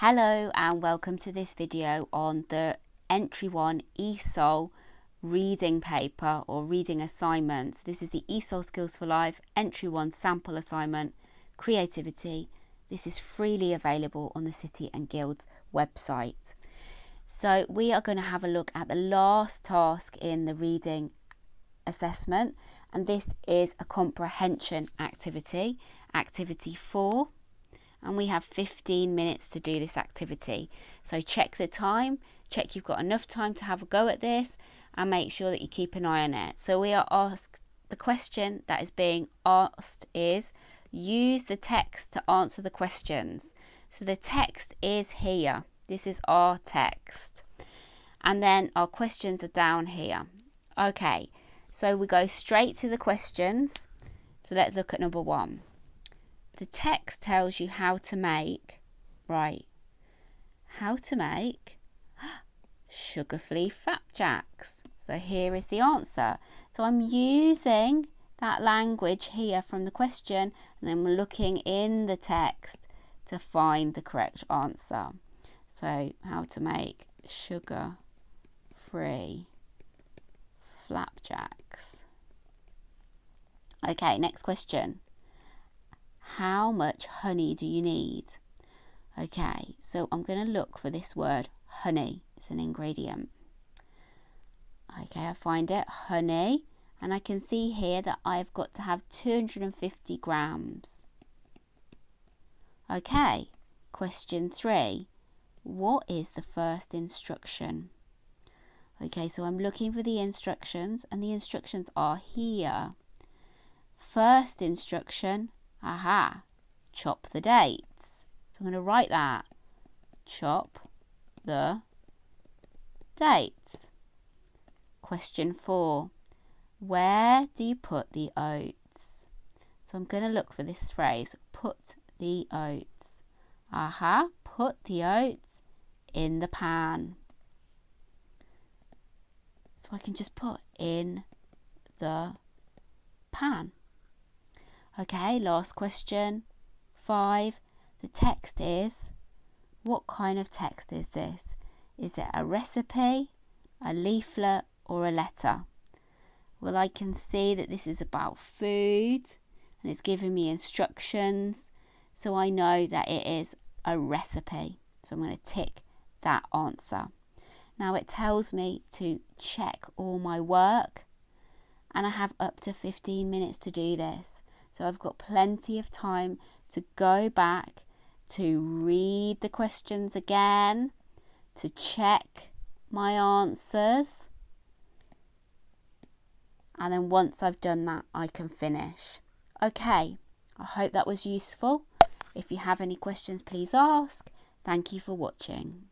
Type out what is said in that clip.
Hello and welcome to this video on the Entry 1 ESOL reading paper or reading assignment. This is the ESOL Skills for Life Entry 1 sample assignment, Creativity. This is freely available on the City and Guilds website. So we are going to have a look at the last task in the reading assessment, and this is a comprehension activity, activity 4. And we have 15 minutes to do this activity. So check the time, check you've got enough time to have a go at this, and make sure that you keep an eye on it. So we are asked, the question that is being asked is, use the text to answer the questions. So the text is here. This is our text. And then our questions are down here. Okay, so we go straight to the questions. So let's look at number 1. The text tells you how to make, how to make sugar-free flapjacks. So here is the answer. So I'm using that language here from the question, and then we're looking in the text to find the correct answer. So how to make sugar-free flapjacks. Okay, next question. How much honey do you need? Okay, so I'm going to look for this word honey. It's an ingredient. Okay, I find it, honey, and I can see here that I've got to have 250 grams. Okay, question 3. What is the first instruction? Okay, so I'm looking for the instructions, and the instructions are here. First instruction, chop the dates. So I'm going to write that. Chop the dates. Question 4. Where do you put the oats? So I'm going to look for this phrase. Put the oats. Put the oats in the pan. So I can just put in the pan. Okay, last question, 5. The text is, what kind of text is this? Is it a recipe, a leaflet, or a letter? Well, I can see that this is about food, and it's giving me instructions, so I know that it is a recipe. So I'm going to tick that answer. Now it tells me to check all my work, and I have up to 15 minutes to do this. So I've got plenty of time to go back, to read the questions again, to check my answers. And then once I've done that, I can finish. Okay, I hope that was useful. If you have any questions, please ask. Thank you for watching.